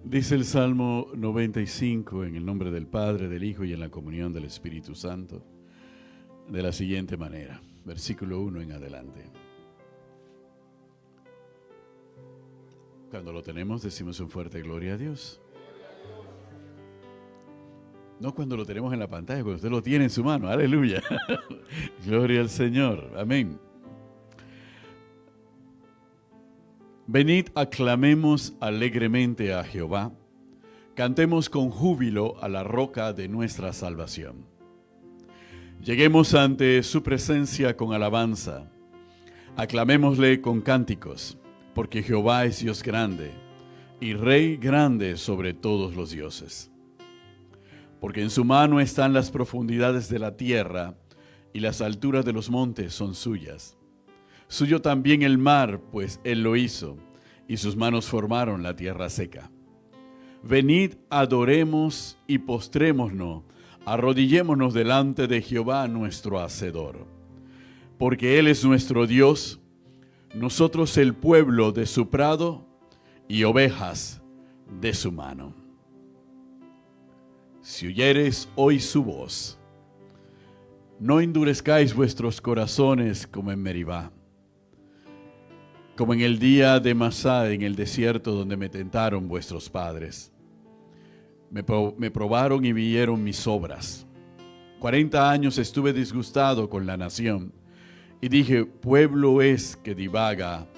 Dice el Salmo 95, en el nombre del Padre, del Hijo y en la comunión del Espíritu Santo, de la siguiente manera, versículo 1 en adelante. Cuando lo tenemos, decimos un fuerte gloria a Dios. No cuando lo tenemos en la pantalla, cuando usted lo tiene en su mano. Aleluya. Gloria al Señor. Amén. Venid, aclamemos alegremente a Jehová. Cantemos con júbilo a la roca de nuestra salvación. Lleguemos ante su presencia con alabanza. Aclamémosle con cánticos, porque Jehová es Dios grande y Rey grande sobre todos los dioses. Porque en su mano están las profundidades de la tierra y las alturas de los montes son suyas. Suyo también el mar, pues él lo hizo, y sus manos formaron la tierra seca. Venid, adoremos y postrémonos, arrodillémonos delante de Jehová nuestro Hacedor. Porque él es nuestro Dios, nosotros el pueblo de su prado y ovejas de su mano. Si oyereis hoy su voz, no endurezcáis vuestros corazones como en Meribá, como en el día de Masá en el desierto donde me tentaron vuestros padres. Me probaron y vieron mis obras. 40 años estuve disgustado con la nación y dije, pueblo es que divaga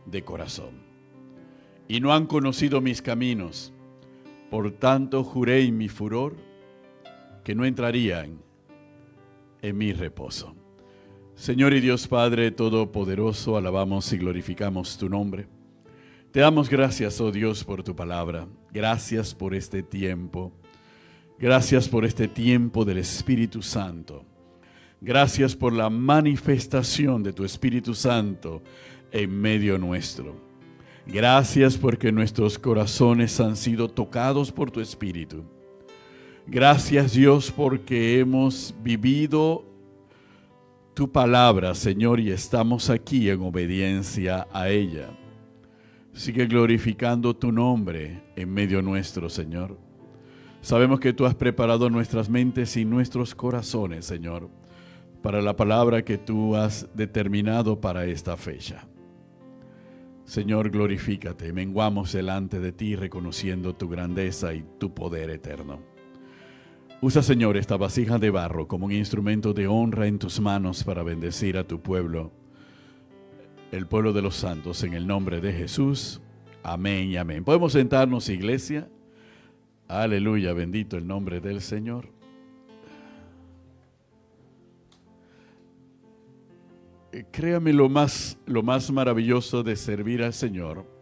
de corazón. Y no han conocido mis caminos. Por tanto juré en mi furor que no entrarían en mi reposo. Señor y Dios Padre Todopoderoso, alabamos y glorificamos tu nombre. Te damos gracias, oh Dios, por tu palabra. Gracias por este tiempo. Gracias por este tiempo del Espíritu Santo. Gracias por la manifestación de tu Espíritu Santo en medio nuestro. Gracias porque nuestros corazones han sido tocados por tu Espíritu. Gracias, Dios, porque hemos vivido tu palabra, Señor, y estamos aquí en obediencia a ella. Sigue glorificando tu nombre en medio nuestro, Señor. Sabemos que tú has preparado nuestras mentes y nuestros corazones, Señor, para la palabra que tú has determinado para esta fecha. Señor, glorifícate, menguamos delante de ti reconociendo tu grandeza y tu poder eterno. Usa, Señor, esta vasija de barro como un instrumento de honra en tus manos para bendecir a tu pueblo, el pueblo de los santos, en el nombre de Jesús. Amén y amén. ¿Podemos sentarnos, iglesia? Aleluya, bendito el nombre del Señor. Créame, lo más maravilloso de servir al Señor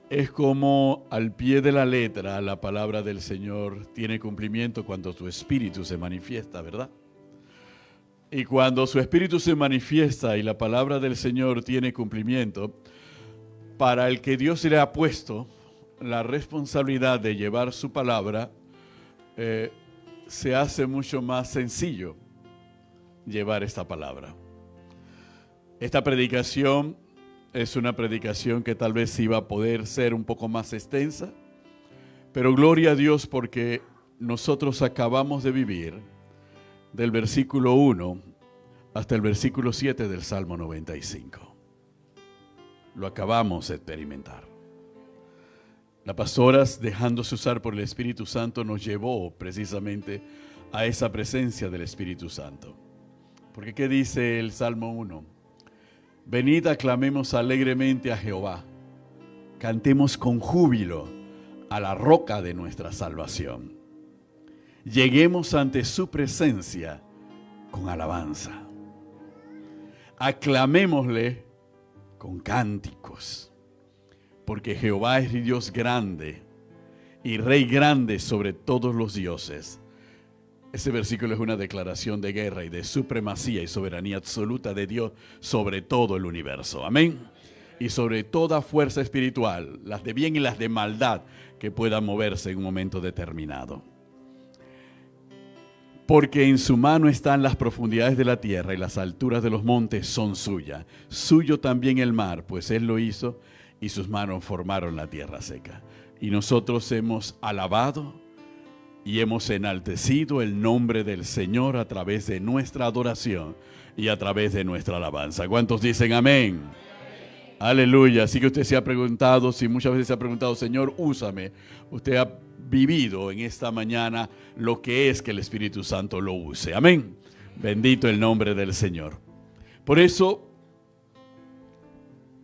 es como al pie de la letra la palabra del Señor tiene cumplimiento cuando su Espíritu se manifiesta, ¿verdad? Y cuando su Espíritu se manifiesta y la palabra del Señor tiene cumplimiento, para el que Dios le ha puesto la responsabilidad de llevar su palabra, se hace mucho más sencillo llevar esta palabra. Esta predicación es una predicación que tal vez iba a poder ser un poco más extensa, pero gloria a Dios porque nosotros acabamos de vivir del versículo 1 hasta el versículo 7 del Salmo 95. Lo acabamos de experimentar. La pastora, dejándose usar por el Espíritu Santo, nos llevó precisamente a esa presencia del Espíritu Santo. Porque ¿qué dice el Salmo 1? Venid, aclamemos alegremente a Jehová. Cantemos con júbilo a la roca de nuestra salvación. Lleguemos ante su presencia con alabanza. Aclamémosle con cánticos, porque Jehová es Dios grande y Rey grande sobre todos los dioses. Ese versículo es una declaración de guerra y de supremacía y soberanía absoluta de Dios sobre todo el universo. Amén. Y sobre toda fuerza espiritual, las de bien y las de maldad, que puedan moverse en un momento determinado. Porque en su mano están las profundidades de la tierra y las alturas de los montes son suyas. Suyo también el mar, pues él lo hizo y sus manos formaron la tierra seca. y nosotros hemos alabado y hemos enaltecido el nombre del Señor a través de nuestra adoración y a través de nuestra alabanza. ¿Cuántos dicen amén? Aleluya. Así que usted se ha preguntado, si muchas veces se ha preguntado, Señor, úsame. Usted ha vivido en esta mañana lo que es que el Espíritu Santo lo use. Amén. Bendito el nombre del Señor. Por eso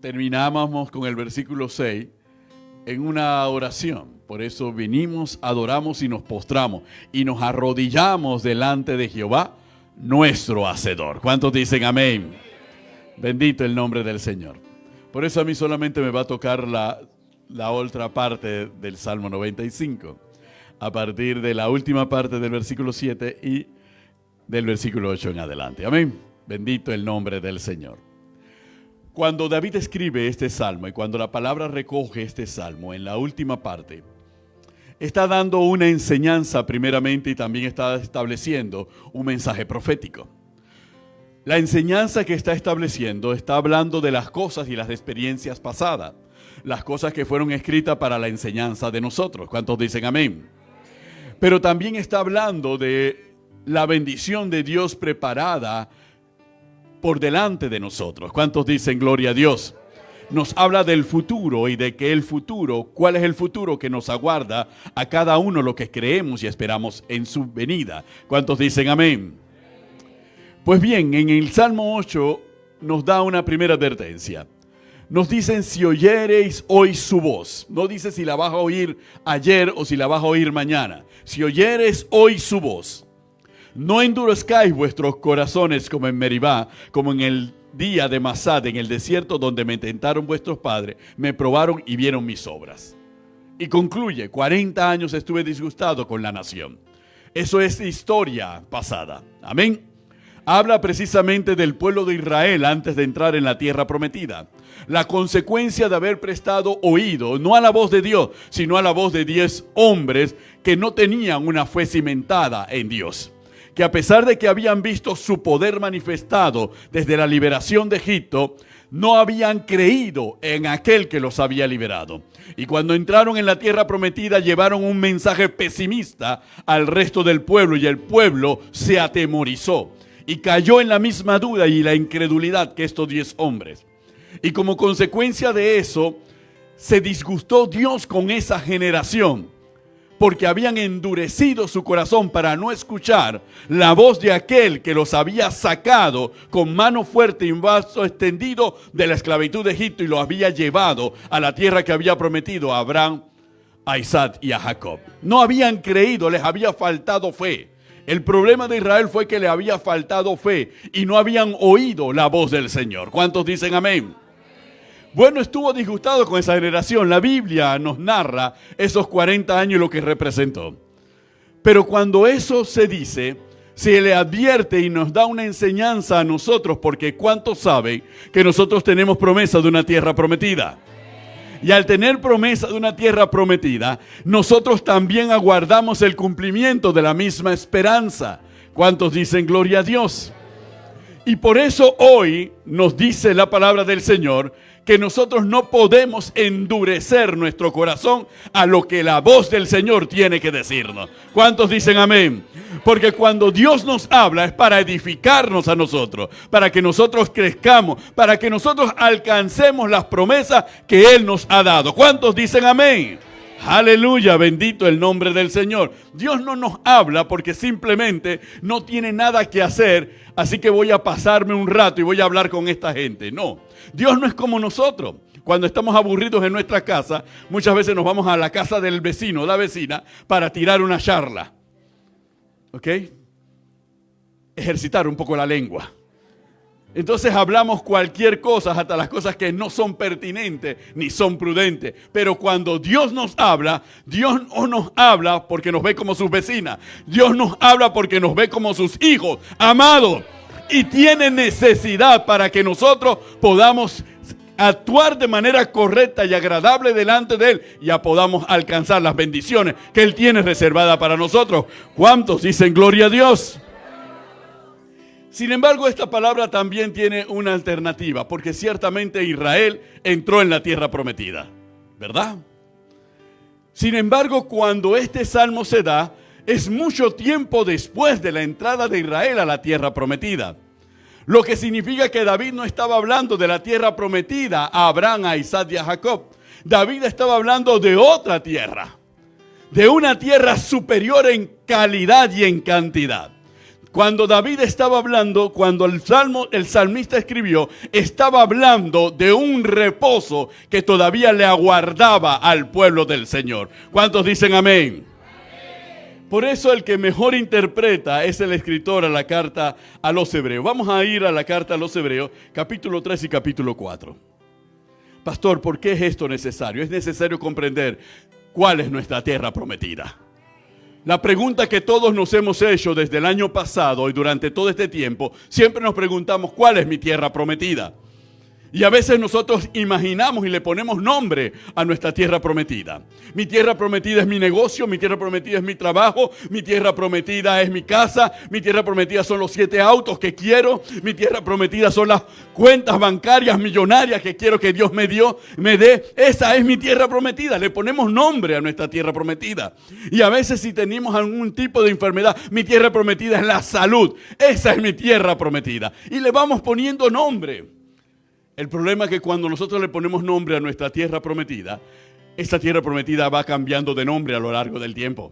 terminábamos con el versículo 6 en una oración. Por eso vinimos, adoramos y nos postramos y nos arrodillamos delante de Jehová, nuestro Hacedor. ¿Cuántos dicen amén? Bendito el nombre del Señor. Por eso a mí solamente me va a tocar la otra parte del Salmo 95, a partir de la última parte del versículo 7 y del versículo 8 en adelante. Amén. Bendito el nombre del Señor. Cuando David escribe este salmo y cuando la palabra recoge este salmo en la última parte, está dando una enseñanza primeramente y también está estableciendo un mensaje profético. La enseñanza que está estableciendo está hablando de las cosas y las experiencias pasadas, las cosas que fueron escritas para la enseñanza de nosotros. ¿Cuántos dicen amén? Pero también está hablando de la bendición de Dios preparada por delante de nosotros. ¿Cuántos dicen gloria a Dios? Nos habla del futuro y de que el futuro, ¿cuál es el futuro que nos aguarda a cada uno lo que creemos y esperamos en su venida? ¿Cuántos dicen amén? Pues bien, en el Salmo 8 nos da una primera advertencia. Nos dicen si oyereis hoy su voz. No dice si la vas a oír ayer o si la vas a oír mañana. Si oyereis hoy su voz. No endurezcáis vuestros corazones como en Meribá, como en el día de Masad, en el desierto donde me tentaron vuestros padres, me probaron y vieron mis obras. Y concluye, 40 años estuve disgustado con la nación. Eso es historia pasada. Amén. Habla precisamente del pueblo de Israel antes de entrar en la tierra prometida. La consecuencia de haber prestado oído, no a la voz de Dios, sino a la voz de 10 hombres que no tenían una fe cimentada en Dios. Que a pesar de que habían visto su poder manifestado desde la liberación de Egipto, no habían creído en aquel que los había liberado. Y cuando entraron en la tierra prometida, llevaron un mensaje pesimista al resto del pueblo y el pueblo se atemorizó y cayó en la misma duda y la incredulidad que estos 10 hombres. Y como consecuencia de eso, se disgustó Dios con esa generación, porque habían endurecido su corazón para no escuchar la voz de aquel que los había sacado con mano fuerte y un brazo extendido de la esclavitud de Egipto y los había llevado a la tierra que había prometido a Abraham, a Isaac y a Jacob. No habían creído, les había faltado fe. El problema de Israel fue que le había faltado fe y no habían oído la voz del Señor. ¿Cuántos dicen amén? Bueno, estuvo disgustado con esa generación. La Biblia nos narra esos 40 años y lo que representó. Pero cuando eso se dice, se le advierte y nos da una enseñanza a nosotros, porque ¿cuántos saben que nosotros tenemos promesa de una tierra prometida? Y al tener promesa de una tierra prometida, nosotros también aguardamos el cumplimiento de la misma esperanza. ¿Cuántos dicen gloria a Dios? Y por eso hoy nos dice la palabra del Señor que nosotros no podemos endurecer nuestro corazón a lo que la voz del Señor tiene que decirnos. ¿Cuántos dicen amén? Porque cuando Dios nos habla es para edificarnos a nosotros, para que nosotros crezcamos, para que nosotros alcancemos las promesas que Él nos ha dado. ¿Cuántos dicen amén? Aleluya, bendito el nombre del Señor. Dios no nos habla porque simplemente no tiene nada que hacer, así que voy a pasarme un rato y voy a hablar con esta gente. No, Dios no es como nosotros. Cuando estamos aburridos en nuestra casa, muchas veces nos vamos a la casa del vecino o la vecina para tirar una charla. ¿Ok? Ejercitar un poco la lengua. Entonces hablamos cualquier cosa, hasta las cosas que no son pertinentes ni son prudentes. Pero cuando Dios nos habla, Dios no nos habla porque nos ve como sus vecinas. Dios nos habla porque nos ve como sus hijos, amados. Y tiene necesidad para que nosotros podamos actuar de manera correcta y agradable delante de Él y podamos alcanzar las bendiciones que Él tiene reservadas para nosotros. ¿Cuántos dicen gloria a Dios? Sin embargo, esta palabra también tiene una alternativa, porque ciertamente Israel entró en la tierra prometida, ¿verdad? Sin embargo, cuando este salmo se da, es mucho tiempo después de la entrada de Israel a la tierra prometida. Lo que significa que David no estaba hablando de la tierra prometida a Abraham, a Isaac y a Jacob. David estaba hablando de otra tierra, de una tierra superior en calidad y en cantidad. Cuando David estaba hablando, cuando el salmista escribió, estaba hablando de un reposo que todavía le aguardaba al pueblo del Señor. ¿Cuántos dicen amén? Por eso el que mejor interpreta es el escritor a la carta a los Hebreos. Vamos a ir a la carta a los Hebreos, capítulo 3 y capítulo 4. Pastor, ¿por qué es esto necesario? Es necesario comprender cuál es nuestra tierra prometida. La pregunta que todos nos hemos hecho desde el año pasado y durante todo este tiempo, siempre nos preguntamos, ¿cuál es mi tierra prometida? Y a veces nosotros imaginamos y le ponemos nombre a nuestra tierra prometida. Mi tierra prometida es mi negocio, mi tierra prometida es mi trabajo, mi tierra prometida es mi casa, mi tierra prometida son los 7 autos que quiero, mi tierra prometida son las cuentas bancarias millonarias que quiero que Dios me dé. Esa es mi tierra prometida. Le ponemos nombre a nuestra tierra prometida. Y a veces si tenemos algún tipo de enfermedad, mi tierra prometida es la salud. Esa es mi tierra prometida. Y le vamos poniendo nombre. El problema es que cuando nosotros le ponemos nombre a nuestra tierra prometida, esta tierra prometida va cambiando de nombre a lo largo del tiempo.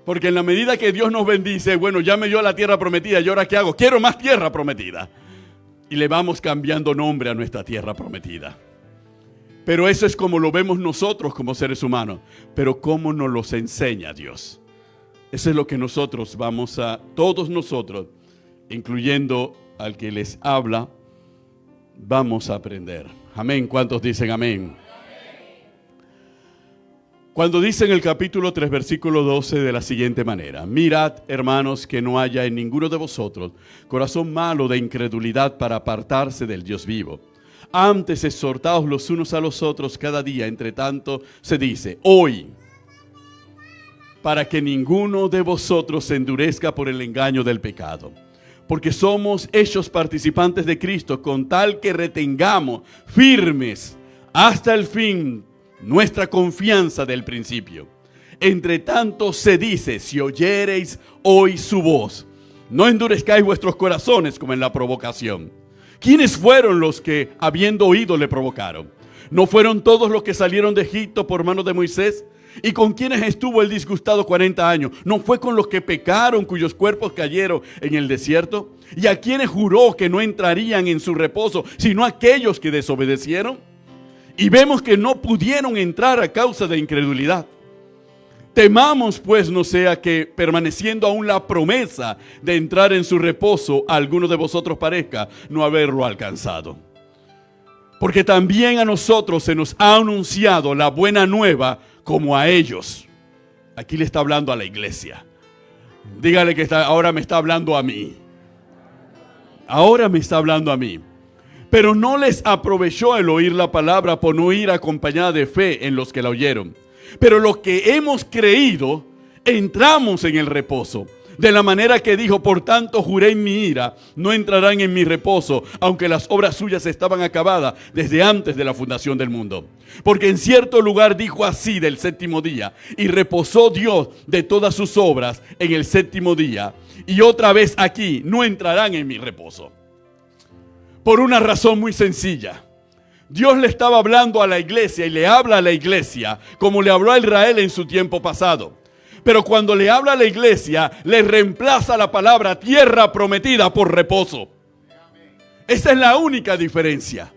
Porque en la medida que Dios nos bendice, bueno, ya me dio la tierra prometida, ¿y ahora qué hago? Quiero más tierra prometida. Y le vamos cambiando nombre a nuestra tierra prometida. Pero eso es como lo vemos nosotros como seres humanos. Pero ¿cómo nos los enseña Dios? Eso es lo que nosotros vamos a, todos nosotros, incluyendo al que les habla, vamos a aprender. Amén. ¿Cuántos dicen amén? Cuando dice en el capítulo 3, versículo 12 de la siguiente manera: mirad, hermanos, que no haya en ninguno de vosotros corazón malo de incredulidad para apartarse del Dios vivo. Antes exhortaos los unos a los otros cada día, entre tanto se dice, hoy, para que ninguno de vosotros se endurezca por el engaño del pecado. Porque somos hechos participantes de Cristo, con tal que retengamos firmes hasta el fin nuestra confianza del principio. Entre tanto se dice, si oyereis hoy su voz, no endurezcáis vuestros corazones como en la provocación. ¿Quiénes fueron los que, habiendo oído, le provocaron? ¿No fueron todos los que salieron de Egipto por mano de Moisés? ¿Y con quienes estuvo el disgustado 40 años? ¿No fue con los que pecaron, cuyos cuerpos cayeron en el desierto? ¿Y a quienes juró que no entrarían en su reposo, sino aquellos que desobedecieron? Y vemos que no pudieron entrar a causa de incredulidad. Temamos, pues, no sea que, permaneciendo aún la promesa de entrar en su reposo, a alguno de vosotros parezca no haberlo alcanzado. Porque también a nosotros se nos ha anunciado la buena nueva, como a ellos. Aquí le está hablando a la iglesia. Dígale que ahora me está hablando a mí. Ahora me está hablando a mí. Pero no les aprovechó el oír la palabra por no ir acompañada de fe en los que la oyeron. Pero los que hemos creído, entramos en el reposo. De la manera que dijo, por tanto juré en mi ira, no entrarán en mi reposo, aunque las obras suyas estaban acabadas desde antes de la fundación del mundo. Porque en cierto lugar dijo así del séptimo día, y reposó Dios de todas sus obras en el séptimo día. Y otra vez aquí, no entrarán en mi reposo. Por una razón muy sencilla. Dios le estaba hablando a la iglesia y le habla a la iglesia como le habló a Israel en su tiempo pasado. Pero cuando le habla a la iglesia, le reemplaza la palabra tierra prometida por reposo. Esa es la única diferencia.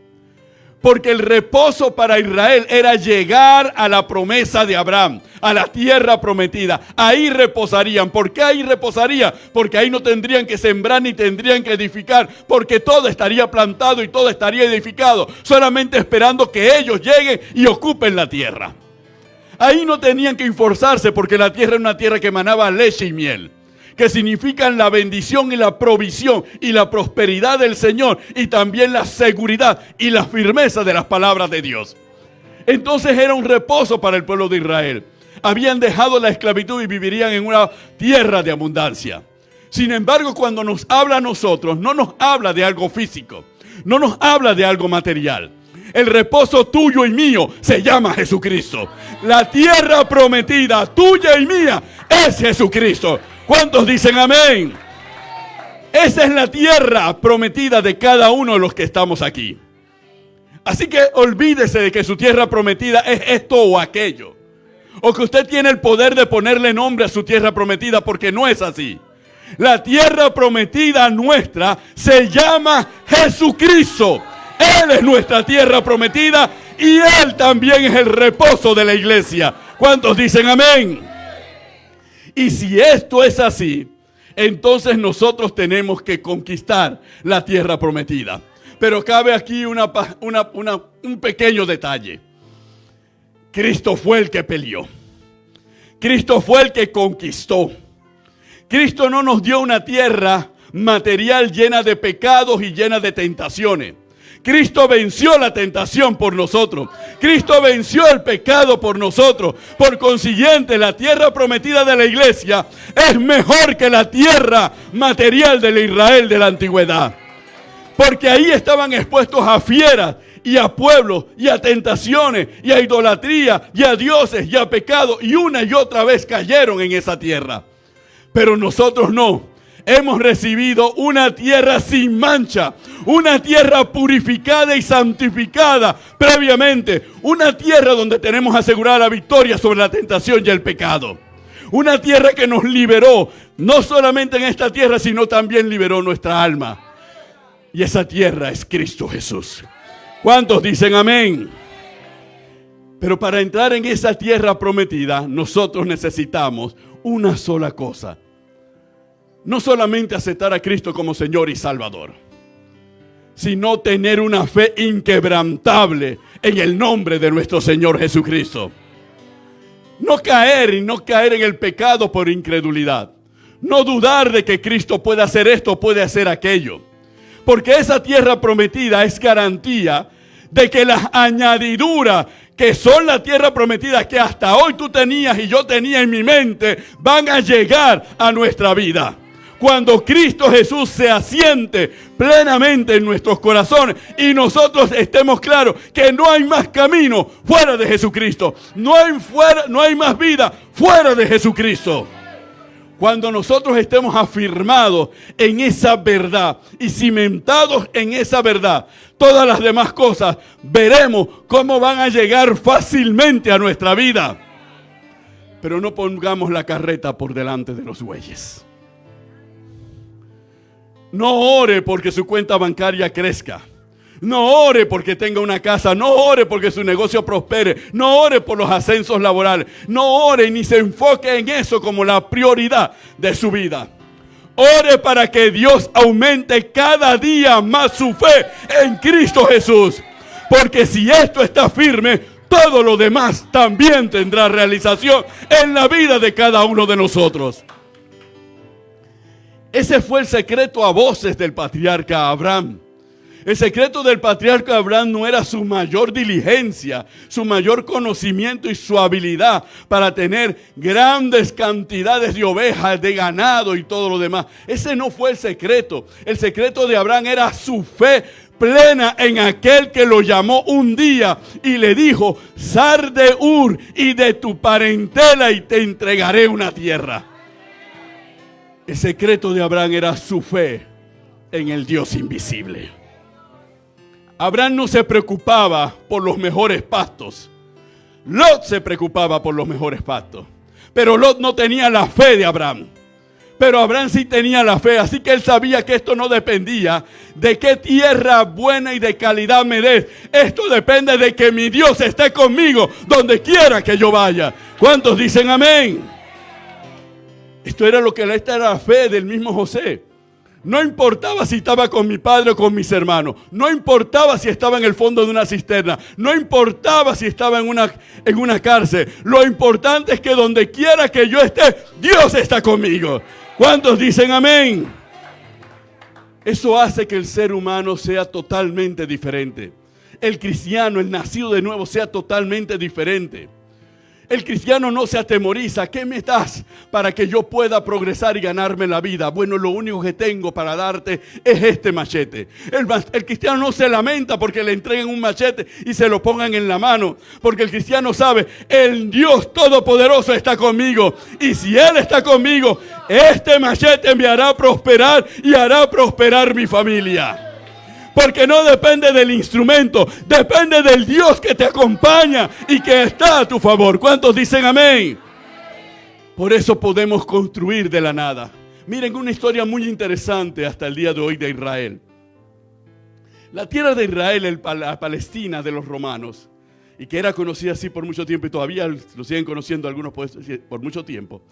Porque el reposo para Israel era llegar a la promesa de Abraham, a la tierra prometida. Ahí reposarían. ¿Por qué ahí reposarían? Porque ahí no tendrían que sembrar ni tendrían que edificar. Porque todo estaría plantado y todo estaría edificado. Solamente esperando que ellos lleguen y ocupen la tierra. Ahí no tenían que esforzarse porque la tierra era una tierra que emanaba leche y miel, que significan la bendición y la provisión y la prosperidad del Señor y también la seguridad y la firmeza de las palabras de Dios. Entonces era un reposo para el pueblo de Israel. Habían dejado la esclavitud y vivirían en una tierra de abundancia. Sin embargo, cuando nos habla a nosotros, no nos habla de algo físico, no nos habla de algo material. El reposo tuyo y mío se llama Jesucristo. La tierra prometida tuya y mía es Jesucristo. ¿Cuántos dicen amén? Esa es la tierra prometida de cada uno de los que estamos aquí. Así que olvídese de que su tierra prometida es esto o aquello. O que usted tiene el poder de ponerle nombre a su tierra prometida, porque no es así. La tierra prometida nuestra se llama Jesucristo. Él es nuestra tierra prometida y Él también es el reposo de la iglesia. ¿Cuántos dicen amén? Y si esto es así, entonces nosotros tenemos que conquistar la tierra prometida. Pero cabe aquí un pequeño detalle. Cristo fue el que peleó. Cristo fue el que conquistó. Cristo no nos dio una tierra material llena de pecados y llena de tentaciones. Cristo venció la tentación por nosotros. Cristo venció el pecado por nosotros. Por consiguiente, la tierra prometida de la iglesia es mejor que la tierra material del Israel de la antigüedad. Porque ahí estaban expuestos a fieras y a pueblos y a tentaciones y a idolatría y a dioses y a pecado. Y una y otra vez cayeron en esa tierra. Pero nosotros no. Hemos recibido una tierra sin mancha, una tierra purificada y santificada previamente, una tierra donde tenemos asegurada la victoria sobre la tentación y el pecado. Una tierra que nos liberó, no solamente en esta tierra, sino también liberó nuestra alma. Y esa tierra es Cristo Jesús. ¿Cuántos dicen amén? Pero para entrar en esa tierra prometida, nosotros necesitamos una sola cosa. No solamente aceptar a Cristo como Señor y Salvador, sino tener una fe inquebrantable en el nombre de nuestro Señor Jesucristo. No caer en el pecado por incredulidad. No dudar de que Cristo puede hacer esto, puede hacer aquello. Porque esa tierra prometida es garantía de que las añadiduras que son la tierra prometida que hasta hoy tú tenías y yo tenía en mi mente, van a llegar a nuestra vida. Cuando Cristo Jesús se asiente plenamente en nuestros corazones y nosotros estemos claros que no hay más camino fuera de Jesucristo. No hay más vida fuera de Jesucristo. Cuando nosotros estemos afirmados en esa verdad y cimentados en esa verdad, todas las demás cosas veremos cómo van a llegar fácilmente a nuestra vida. Pero no pongamos la carreta por delante de los bueyes. No ore porque su cuenta bancaria crezca. No ore porque tenga una casa. No ore porque su negocio prospere. No ore por los ascensos laborales. No ore ni se enfoque en eso como la prioridad de su vida. Ore para que Dios aumente cada día más su fe en Cristo Jesús. Porque si esto está firme, todo lo demás también tendrá realización en la vida de cada uno de nosotros. Ese fue el secreto a voces del patriarca Abraham. El secreto del patriarca Abraham no era su mayor diligencia, su mayor conocimiento y su habilidad para tener grandes cantidades de ovejas, de ganado y todo lo demás. Ese no fue el secreto. El secreto de Abraham era su fe plena en aquel que lo llamó un día y le dijo: sal de Ur y de tu parentela y te entregaré una tierra. El secreto de Abraham era su fe en el Dios invisible. Abraham no se preocupaba por los mejores pastos. Lot se preocupaba por los mejores pastos. Pero Lot no tenía la fe de Abraham. Pero Abraham sí tenía la fe. Así que él sabía que esto no dependía de qué tierra buena y de calidad me des. Esto depende de que mi Dios esté conmigo donde quiera que yo vaya. ¿Cuántos dicen amén? Esta era la fe del mismo José. No importaba si estaba con mi padre o con mis hermanos. No importaba si estaba en el fondo de una cisterna. No importaba si estaba en una cárcel. Lo importante es que donde quiera que yo esté, Dios está conmigo. ¿Cuántos dicen amén? Eso hace que el ser humano sea totalmente diferente. El cristiano, el nacido de nuevo, sea totalmente diferente. El cristiano no se atemoriza. ¿Qué me das para que yo pueda progresar y ganarme la vida? Bueno, lo único que tengo para darte es este machete. El cristiano no se lamenta porque le entreguen un machete y se lo pongan en la mano. Porque el cristiano sabe, el Dios Todopoderoso está conmigo. Y si Él está conmigo, este machete me hará prosperar y hará prosperar mi familia. Porque no depende del instrumento, depende del Dios que te acompaña y que está a tu favor. ¿Cuántos dicen amén? Por eso podemos construir de la nada. Miren una historia muy interesante hasta el día de hoy de Israel. La tierra de Israel, la Palestina de los romanos, y que era conocida así por mucho tiempo y todavía lo siguen conociendo algunos por mucho tiempo,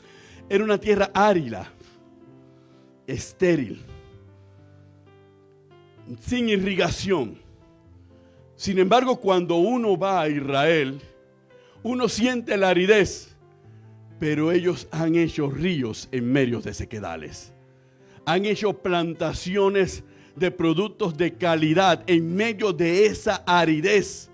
era una tierra árida, estéril, sin irrigación. Sin embargo, cuando uno va a Israel, uno siente la aridez, pero ellos han hecho ríos en medio de sequedales. Han hecho plantaciones de productos de calidad en medio de esa aridez.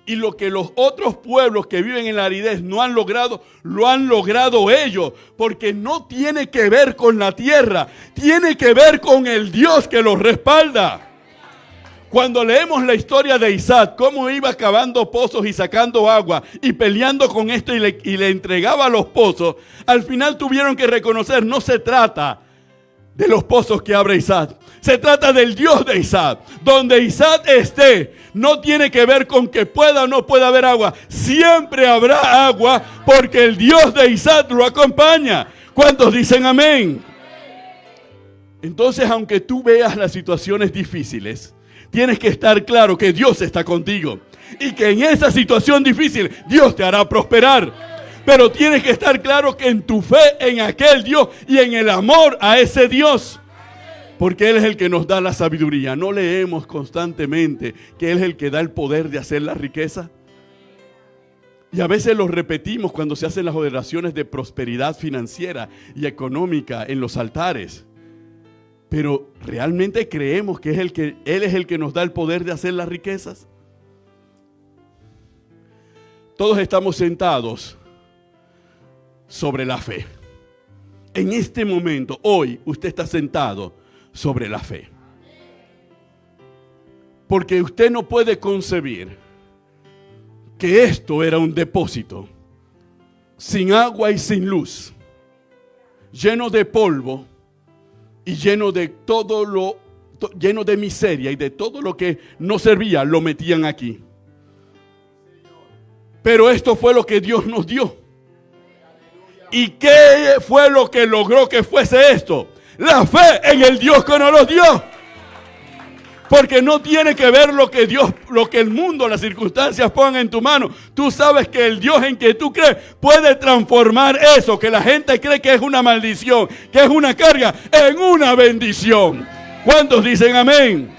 Y lo que los otros pueblos que viven en la aridez no han logrado, lo han logrado ellos. Porque no tiene que ver con la tierra, tiene que ver con el Dios que los respalda. Cuando leemos la historia de Isaac, cómo iba cavando pozos y sacando agua y peleando con esto y le entregaba los pozos, al final tuvieron que reconocer, no se trata de los pozos que abre Isaac. Se trata del Dios de Isaac. Donde Isaac esté, no tiene que ver con que pueda o no pueda haber agua. Siempre habrá agua porque el Dios de Isaac lo acompaña. ¿Cuántos dicen amén? Entonces, aunque tú veas las situaciones difíciles, tienes que estar claro que Dios está contigo. Y que en esa situación difícil, Dios te hará prosperar. Pero tienes que estar claro que en tu fe en aquel Dios y en el amor a ese Dios. Porque Él es el que nos da la sabiduría. ¿No leemos constantemente que Él es el que da el poder de hacer la riqueza? Y a veces lo repetimos cuando se hacen las oraciones de prosperidad financiera y económica en los altares. Pero ¿realmente creemos que Él es el que nos da el poder de hacer las riquezas? Todos estamos sentados sobre la fe. En este momento, hoy, usted está sentado sobre la fe. Porque usted no puede concebir que esto era un depósito sin agua y sin luz, lleno de polvo y lleno de lleno de miseria y de todo lo que no servía, lo metían aquí. Pero esto fue lo que Dios nos dio. ¿Y qué fue lo que logró que fuese esto? La fe en el Dios que nos los dio. Porque no tiene que ver lo que el mundo, las circunstancias pongan en tu mano. Tú sabes que el Dios en que tú crees puede transformar eso que la gente cree que es una maldición, que es una carga, en una bendición. ¿Cuántos dicen amén?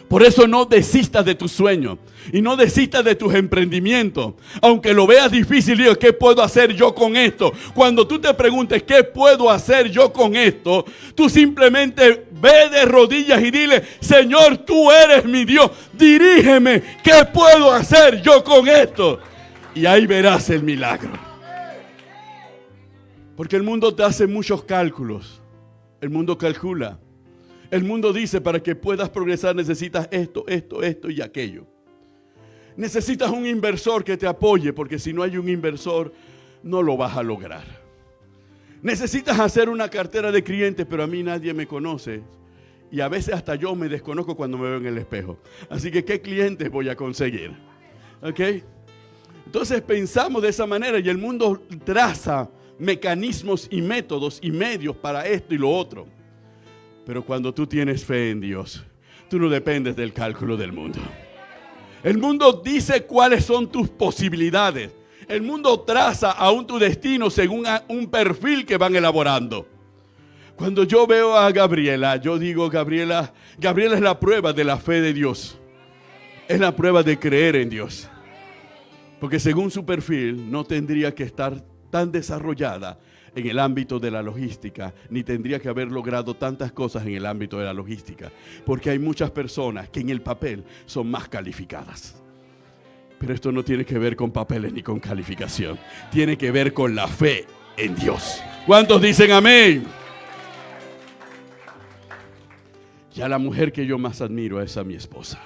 Por eso no desistas de tus sueños y no desistas de tus emprendimientos. Aunque lo veas difícil, digo, ¿qué puedo hacer yo con esto? Cuando tú te preguntes, ¿qué puedo hacer yo con esto? Tú simplemente ve de rodillas y dile, Señor, tú eres mi Dios, dirígeme, ¿qué puedo hacer yo con esto? Y ahí verás el milagro. Porque el mundo te hace muchos cálculos. El mundo calcula. El mundo dice, para que puedas progresar necesitas esto, esto, esto y aquello. Necesitas un inversor que te apoye, porque si no hay un inversor, no lo vas a lograr. Necesitas hacer una cartera de clientes, pero a mí nadie me conoce. Y a veces hasta yo me desconozco cuando me veo en el espejo. Así que, ¿qué clientes voy a conseguir? ¿Ok? Entonces pensamos de esa manera y el mundo traza mecanismos y métodos y medios para esto y lo otro. Pero cuando tú tienes fe en Dios, tú no dependes del cálculo del mundo. El mundo dice cuáles son tus posibilidades. El mundo traza aún tu destino según un perfil que van elaborando. Cuando yo veo a Gabriela, yo digo, Gabriela es la prueba de la fe de Dios. Es la prueba de creer en Dios. Porque según su perfil no tendría que estar tan desarrollada en el ámbito de la logística, ni tendría que haber logrado tantas cosas en el ámbito de la logística, porque hay muchas personas que en el papel son más calificadas. Pero esto no tiene que ver con papeles ni con calificación. Tiene que ver con la fe en Dios. ¿Cuántos dicen amén? Ya la mujer que yo más admiro es a mi esposa.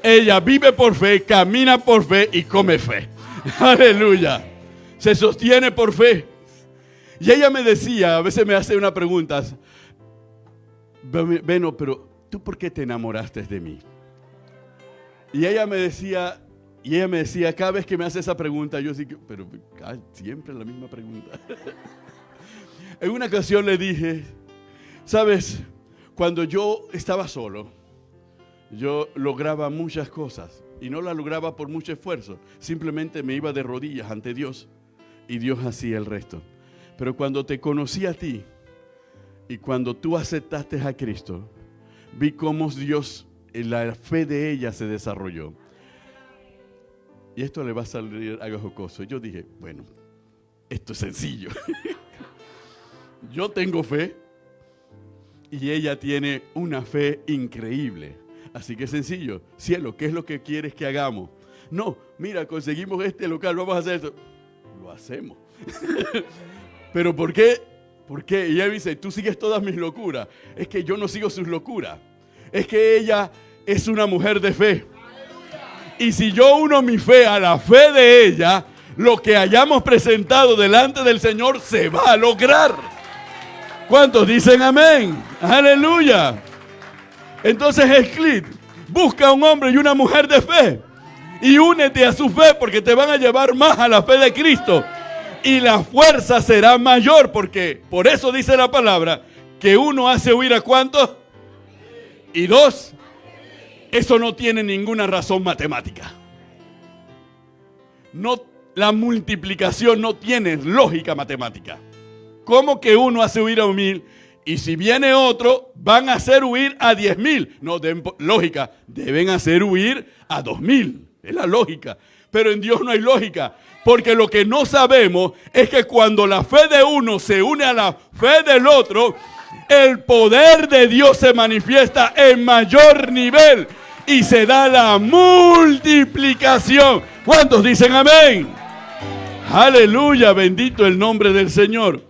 Ella vive por fe, camina por fe y come fe. Aleluya. Se sostiene por fe. Y ella me decía, a veces me hace una pregunta. Beno, pero ¿tú por qué te enamoraste de mí? Y ella me decía, cada vez que me hace esa pregunta, yo sí que, pero siempre la misma pregunta. En una ocasión le dije, sabes, cuando yo estaba solo, yo lograba muchas cosas y no las lograba por mucho esfuerzo. Simplemente me iba de rodillas ante Dios y Dios hacía el resto. Pero cuando te conocí a ti y cuando tú aceptaste a Cristo, vi cómo Dios, la fe de ella se desarrolló. Y esto le va a salir algo jocoso. Yo dije, bueno, esto es sencillo. Yo tengo fe y ella tiene una fe increíble. Así que es sencillo. Cielo, ¿qué es lo que quieres que hagamos? No, mira, conseguimos este local, vamos a hacer esto. Lo hacemos. ¿Pero por qué? ¿Por qué? Y ella dice, tú sigues todas mis locuras. Es que yo no sigo sus locuras. Es que ella es una mujer de fe. Y si yo uno mi fe a la fe de ella, lo que hayamos presentado delante del Señor se va a lograr. ¿Cuántos dicen amén? Aleluya. Entonces Euclid busca un hombre y una mujer de fe y únete a su fe porque te van a llevar más a la fe de Cristo y la fuerza será mayor, porque por eso dice la palabra que uno hace huir a ¿cuántos? Y dos. Eso no tiene ninguna razón matemática. No, la multiplicación no tiene lógica matemática. ¿Cómo que uno hace huir a 1000? Y si viene otro, van a hacer huir a 10,000. No, lógica, deben hacer huir a 2,000. Es la lógica. Pero en Dios no hay lógica. Porque lo que no sabemos es que cuando la fe de uno se une a la fe del otro, el poder de Dios se manifiesta en mayor nivel y se da la multiplicación. ¿Cuántos dicen amén? Aleluya, bendito el nombre del Señor.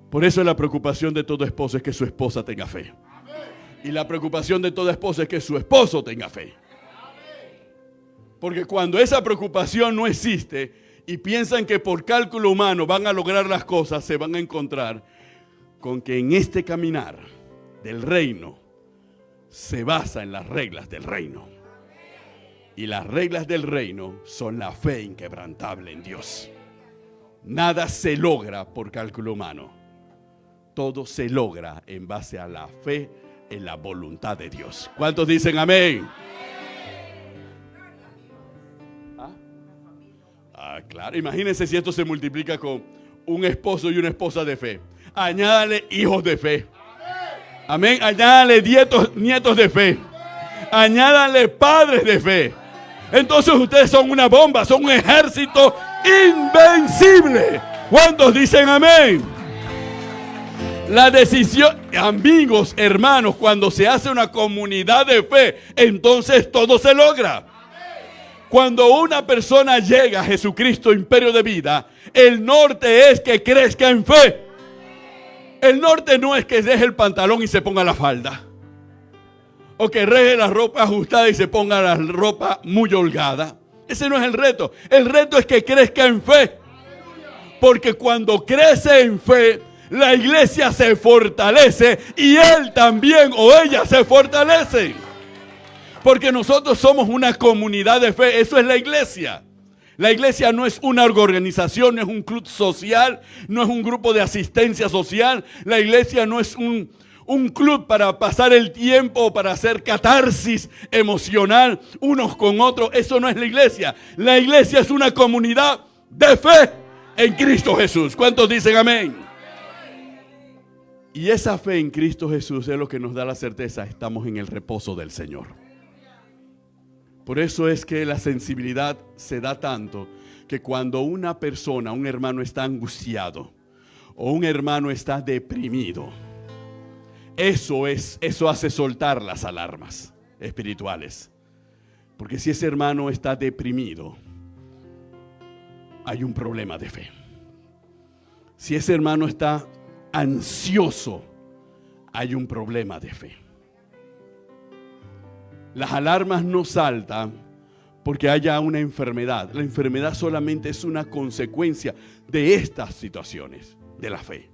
Por eso la preocupación de todo esposo es que su esposa tenga fe. Y la preocupación de toda esposa es que su esposo tenga fe. Porque cuando esa preocupación no existe y piensan que por cálculo humano van a lograr las cosas, se van a encontrar con que en este caminar del reino se basa en las reglas del reino. Y las reglas del reino son la fe inquebrantable en Dios. Nada se logra por cálculo humano. Todo se logra en base a la fe en la voluntad de Dios. ¿Cuántos dicen amén? Claro. Imagínense si esto se multiplica con un esposo y una esposa de fe. Añádale hijos de fe. Amén. Añádale nietos de fe. Añádale padres de fe. Entonces ustedes son una bomba, son un ejército invencible. ¿Cuántos dicen amén? La decisión, amigos, hermanos, cuando se hace una comunidad de fe, entonces todo se logra. Cuando una persona llega a Jesucristo, imperio de vida, el norte es que crezca en fe. El norte no es que deje el pantalón y se ponga la falda. O que deje la ropa ajustada y se ponga la ropa muy holgada. Ese no es el reto. El reto es que crezca en fe. Porque cuando crece en fe, la iglesia se fortalece y él también o ella se fortalece. Porque nosotros somos una comunidad de fe. Eso es la iglesia. La iglesia no es una organización, no es un club social, no es un grupo de asistencia social. La iglesia no es un club para pasar el tiempo, para hacer catarsis emocional unos con otros. Eso no es la iglesia. La iglesia es una comunidad de fe en Cristo Jesús. ¿Cuántos dicen amén? Y esa fe en Cristo Jesús es lo que nos da la certeza. Estamos en el reposo del Señor. Por eso es que la sensibilidad se da tanto que cuando una persona, un hermano está angustiado o un hermano está deprimido, eso hace soltar las alarmas. espirituales. Porque si ese hermano está deprimido, hay un problema de fe. Si ese hermano está ansioso, hay un problema de fe. Las alarmas no saltan porque haya una enfermedad. La enfermedad solamente es una consecuencia de estas situaciones de la fe.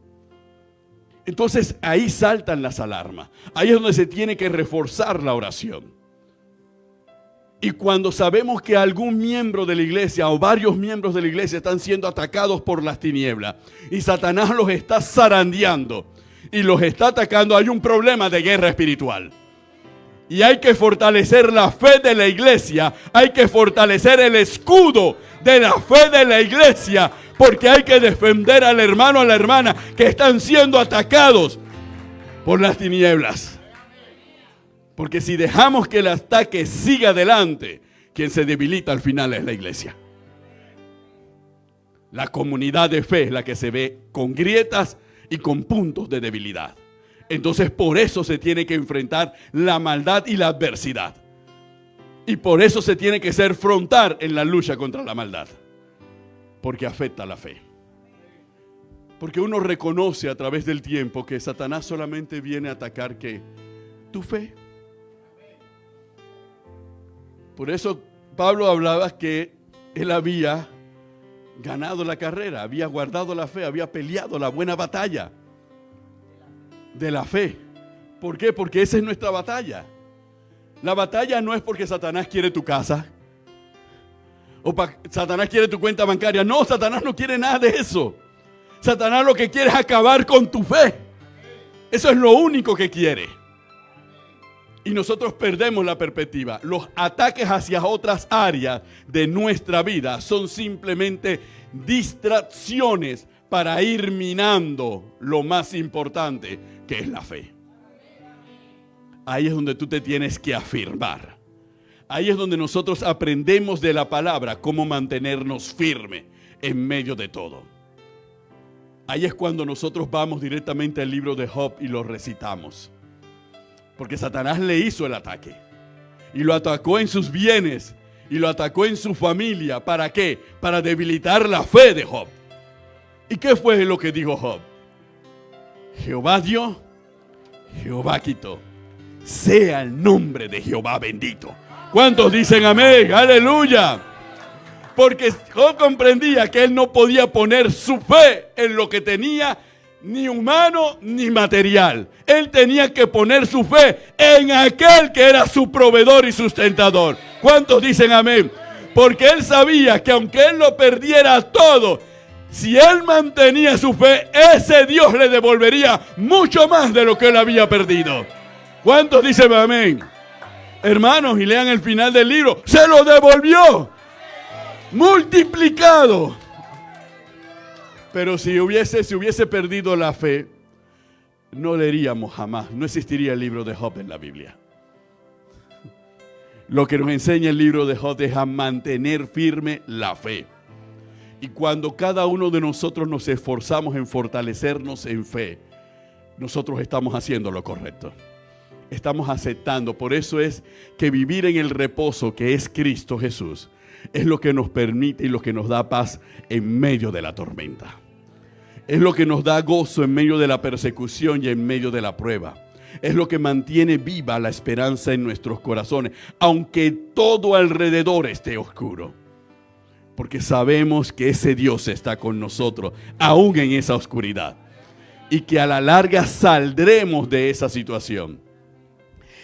Entonces ahí saltan las alarmas. Ahí es donde se tiene que reforzar la oración. Y cuando sabemos que algún miembro de la iglesia o varios miembros de la iglesia están siendo atacados por las tinieblas y Satanás los está zarandeando y los está atacando, hay un problema de guerra espiritual. Y hay que fortalecer la fe de la iglesia, hay que fortalecer el escudo de la fe de la iglesia, porque hay que defender al hermano, a la hermana que están siendo atacados por las tinieblas. Porque si dejamos que el ataque siga adelante, quien se debilita al final es la iglesia. La comunidad de fe es la que se ve con grietas y con puntos de debilidad. Entonces por eso se tiene que enfrentar la maldad y la adversidad. Y por eso se tiene que ser frontal en la lucha contra la maldad. Porque afecta la fe. Porque uno reconoce a través del tiempo que Satanás solamente viene a atacar ¿qué? Tu fe. Por eso Pablo hablaba que él había ganado la carrera, había guardado la fe, había peleado la buena batalla de la fe. ¿Por qué? Porque esa es nuestra batalla. La batalla no es porque Satanás quiere tu casa o Satanás quiere tu cuenta bancaria. No, Satanás no quiere nada de eso. Satanás lo que quiere es acabar con tu fe. Eso es lo único que quiere. Y nosotros perdemos la perspectiva. Los ataques hacia otras áreas de nuestra vida son simplemente distracciones para ir minando lo más importante, que es la fe. Ahí es donde tú te tienes que afirmar. Ahí es donde nosotros aprendemos de la palabra cómo mantenernos firmes en medio de todo. Ahí es cuando nosotros vamos directamente al libro de Job y lo recitamos. Porque Satanás le hizo el ataque. Y lo atacó en sus bienes. Y lo atacó en su familia. ¿Para qué? Para debilitar la fe de Job. ¿Y qué fue lo que dijo Job? Jehová dio, Jehová quitó. Sea el nombre de Jehová bendito. ¿Cuántos dicen amén? ¡Aleluya! Porque Job comprendía que él no podía poner su fe en lo que tenía, ni humano ni material. Él tenía que poner su fe en aquel que era su proveedor y sustentador. ¿Cuántos dicen amén? Porque él sabía que aunque él lo perdiera todo, si él mantenía su fe, ese Dios le devolvería mucho más de lo que él había perdido. ¿Cuántos dicen amén? Hermanos, y lean el final del libro. Se lo devolvió multiplicado. Pero si hubiese perdido la fe, no leeríamos jamás, no existiría el libro de Job en la Biblia. Lo que nos enseña el libro de Job es a mantener firme la fe. Y cuando cada uno de nosotros nos esforzamos en fortalecernos en fe, nosotros estamos haciendo lo correcto. Estamos aceptando. Por eso es que vivir en el reposo que es Cristo Jesús es lo que nos permite y lo que nos da paz en medio de la tormenta. Es lo que nos da gozo en medio de la persecución y en medio de la prueba. Es lo que mantiene viva la esperanza en nuestros corazones, aunque todo alrededor esté oscuro. Porque sabemos que ese Dios está con nosotros, aún en esa oscuridad. Y que a la larga saldremos de esa situación.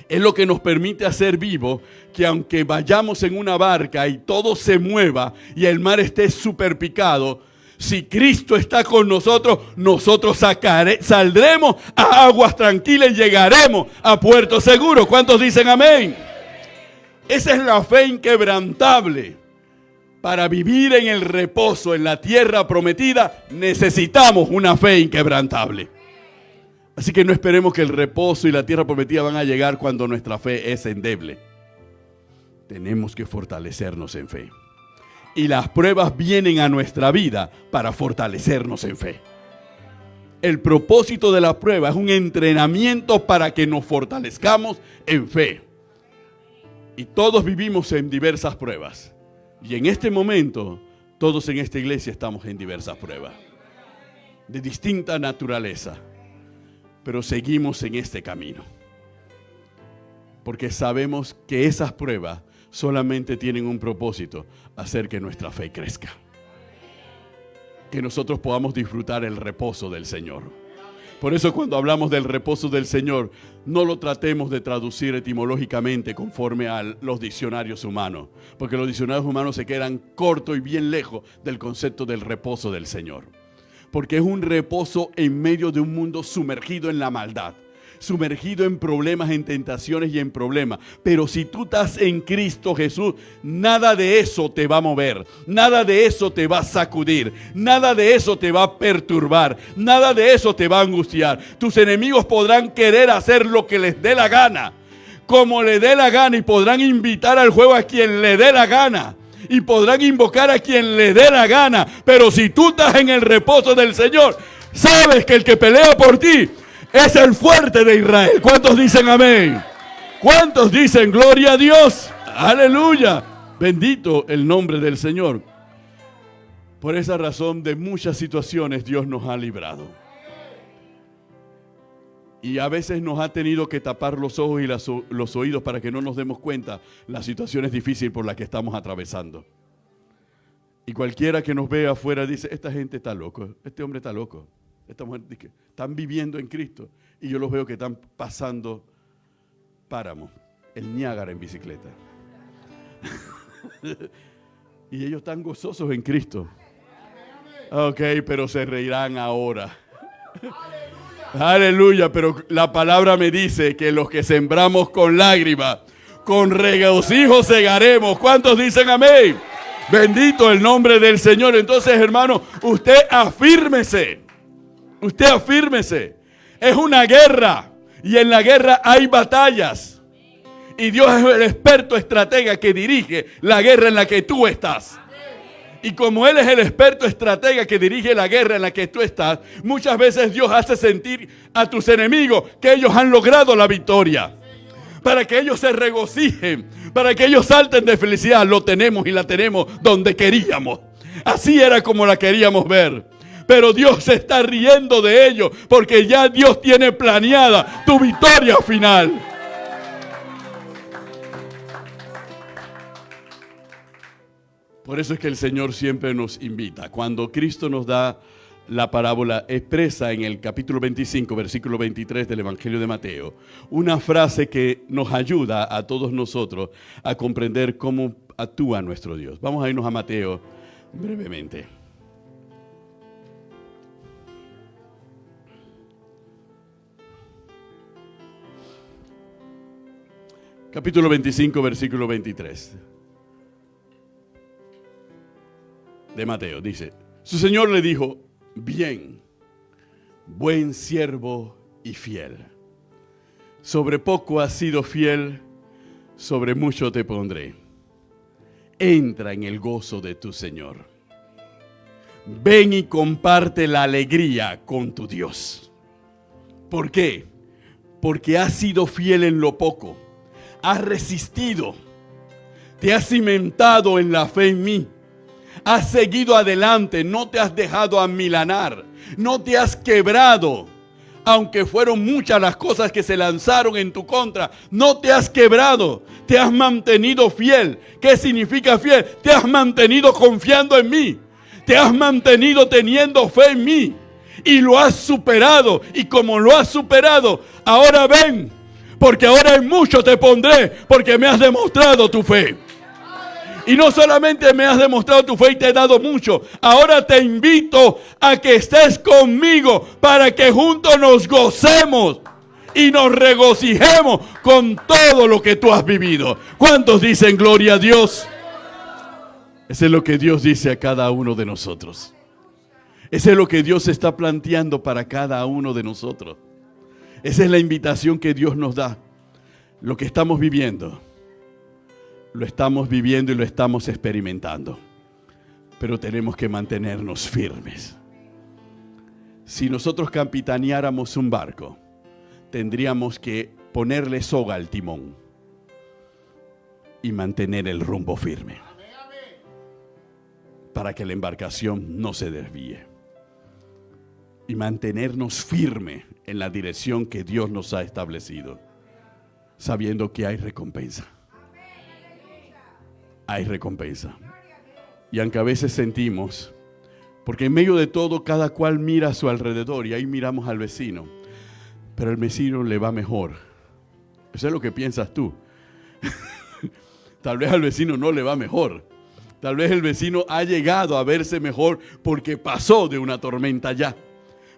Es lo que nos permite hacer vivo, que aunque vayamos en una barca y todo se mueva y el mar esté súper picado, si Cristo está con nosotros, nosotros saldremos a aguas tranquilas y llegaremos a puerto seguro. ¿Cuántos dicen amén? Esa es la fe inquebrantable. Para vivir en el reposo en la tierra prometida, necesitamos una fe inquebrantable. Así que no esperemos que el reposo y la tierra prometida van a llegar cuando nuestra fe es endeble. Tenemos que fortalecernos en fe. Y las pruebas vienen a nuestra vida para fortalecernos en fe. El propósito de la prueba es un entrenamiento para que nos fortalezcamos en fe. Y todos vivimos en diversas pruebas. Y en este momento, todos en esta iglesia estamos en diversas pruebas. De distinta naturaleza. Pero seguimos en este camino. Porque sabemos que esas pruebas solamente tienen un propósito: hacer que nuestra fe crezca. Que nosotros podamos disfrutar el reposo del Señor. Por eso cuando hablamos del reposo del Señor, no lo tratemos de traducir etimológicamente conforme a los diccionarios humanos. Porque los diccionarios humanos se quedan cortos y bien lejos del concepto del reposo del Señor. Porque es un reposo en medio de un mundo sumergido en la maldad. Sumergido en problemas, en tentaciones y en problemas. Pero si tú estás en Cristo Jesús, nada de eso te va a mover, nada de eso te va a sacudir, nada de eso te va a perturbar, nada de eso te va a angustiar. Tus enemigos podrán querer hacer lo que les dé la gana, como le dé la gana, y podrán invitar al juego a quien le dé la gana. Y podrán invocar a quien le dé la gana. Pero si tú estás en el reposo del Señor, sabes que el que pelea por ti es el fuerte de Israel. ¿Cuántos dicen amén? ¿Cuántos dicen gloria a Dios? Aleluya. Bendito el nombre del Señor. Por esa razón, de muchas situaciones Dios nos ha librado. Y a veces nos ha tenido que tapar los ojos y los oídos para que no nos demos cuenta las situaciones difíciles por las que estamos atravesando. Y cualquiera que nos vea afuera dice: esta gente está loco, este hombre está loco. Esta mujer dice, están viviendo en Cristo. Y yo los veo que están pasando páramo, el Niágara en bicicleta. Y ellos están gozosos en Cristo. Ok, pero se reirán ahora. Aleluya, pero la palabra me dice que los que sembramos con lágrimas, con regocijo segaremos. ¿Cuántos dicen amén? Bendito el nombre del Señor. Entonces, hermano, usted afírmese. Usted afírmese. Es una guerra. Y en la guerra hay batallas. Y Dios es el experto estratega que dirige la guerra en la que tú estás. Y como Él es el experto estratega que dirige la guerra en la que tú estás, muchas veces Dios hace sentir a tus enemigos que ellos han logrado la victoria. Para que ellos se regocijen, para que ellos salten de felicidad. Lo tenemos y la tenemos donde queríamos. Así era como la queríamos ver. Pero Dios se está riendo de ellos porque ya Dios tiene planeada tu victoria final. Por eso es que el Señor siempre nos invita. Cuando Cristo nos da la parábola expresa en el capítulo 25, versículo 23 del Evangelio de Mateo, una frase que nos ayuda a todos nosotros a comprender cómo actúa nuestro Dios. Vamos a irnos a Mateo brevemente. Capítulo 25, versículo 23. De Mateo, dice: su Señor le dijo: bien, buen siervo y fiel. Sobre poco has sido fiel, sobre mucho te pondré. Entra en el gozo de tu Señor. Ven y comparte la alegría con tu Dios. ¿Por qué? Porque has sido fiel en lo poco. Has resistido. Te has cimentado en la fe en mí. Has seguido adelante, no te has dejado amilanar, no te has quebrado. Aunque fueron muchas las cosas que se lanzaron en tu contra, no te has quebrado, te has mantenido fiel. ¿Qué significa fiel? Te has mantenido confiando en mí, te has mantenido teniendo fe en mí y lo has superado. Y como lo has superado, ahora ven, porque ahora en mucho te pondré, porque me has demostrado tu fe. Y no solamente me has demostrado tu fe y te he dado mucho, ahora te invito a que estés conmigo para que juntos nos gocemos y nos regocijemos con todo lo que tú has vivido. ¿Cuántos dicen gloria a Dios? Eso es lo que Dios dice a cada uno de nosotros. Eso es lo que Dios está planteando para cada uno de nosotros. Esa es la invitación que Dios nos da. Lo que estamos viviendo, lo estamos viviendo y lo estamos experimentando. Pero tenemos que mantenernos firmes. Si nosotros capitaneáramos un barco, tendríamos que ponerle soga al timón. y mantener el rumbo firme, para que la embarcación no se desvíe, y mantenernos firme en la dirección que Dios nos ha establecido, sabiendo que hay recompensa. Hay recompensa. Y aunque a veces sentimos, porque en medio de todo cada cual mira a su alrededor, y ahí miramos al vecino, pero al vecino le va mejor. Eso es lo que piensas tú. Tal vez al vecino no le va mejor. Tal vez el vecino ha llegado a verse mejor porque pasó de una tormenta ya.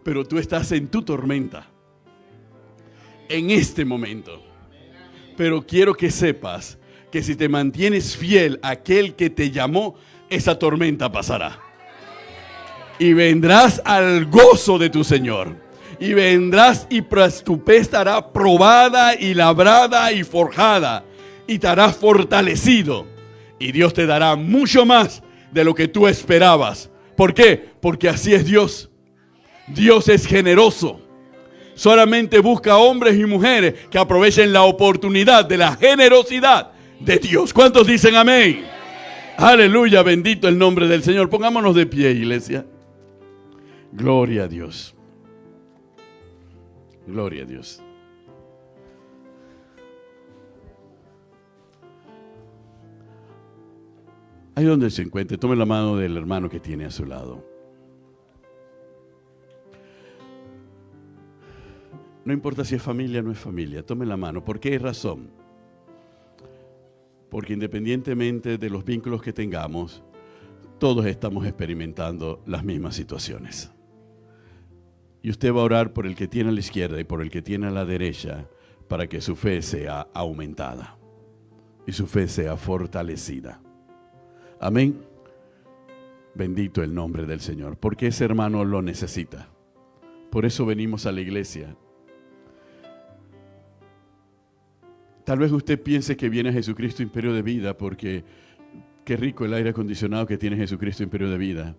Pero tú estás en tu tormenta en este momento. Pero quiero que sepas que si te mantienes fiel a aquel que te llamó, esa tormenta pasará. Y vendrás al gozo de tu Señor. Y vendrás y tu fe estará probada y labrada y forjada. Y te harás fortalecido. Y Dios te dará mucho más de lo que tú esperabas. ¿Por qué? Porque así es Dios. Dios es generoso. Solamente busca hombres y mujeres que aprovechen la oportunidad de la generosidad de Dios. ¿Cuántos dicen amén? Aleluya, bendito el nombre del Señor. Pongámonos de pie, iglesia. Gloria a Dios. Gloria a Dios. Ahí donde se encuentre, tome la mano del hermano que tiene a su lado. No importa si es familia o no es familia, tome la mano. ¿Por qué razón? Porque independientemente de los vínculos que tengamos, todos estamos experimentando las mismas situaciones. Y usted va a orar por el que tiene a la izquierda y por el que tiene a la derecha para que su fe sea aumentada y su fe sea fortalecida. Amén. Bendito el nombre del Señor, porque ese hermano lo necesita. Por eso venimos a la iglesia. Tal vez usted piense que viene a Jesucristo Imperio de Vida porque qué rico el aire acondicionado que tiene Jesucristo Imperio de Vida.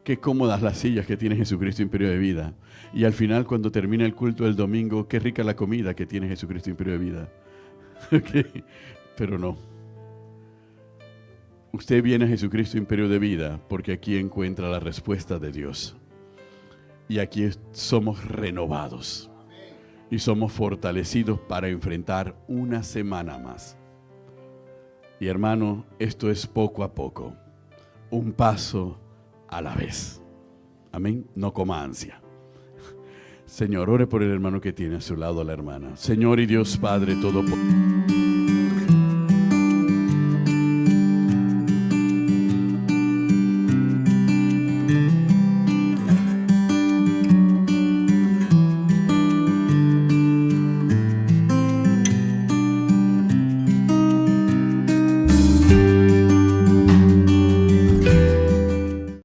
Qué cómodas las sillas que tiene Jesucristo Imperio de Vida. Y al final, cuando termina el culto del domingo, qué rica la comida que tiene Jesucristo Imperio de Vida. Okay. Pero no. Usted viene a Jesucristo Imperio de Vida porque aquí encuentra la respuesta de Dios. Y aquí somos renovados. Y somos fortalecidos para enfrentar una semana más. Y hermano, esto es poco a poco. Un paso a la vez. Amén. No coma ansia. Señor, ore por el hermano que tiene a su lado a la hermana. Señor y Dios Padre Todopoderoso.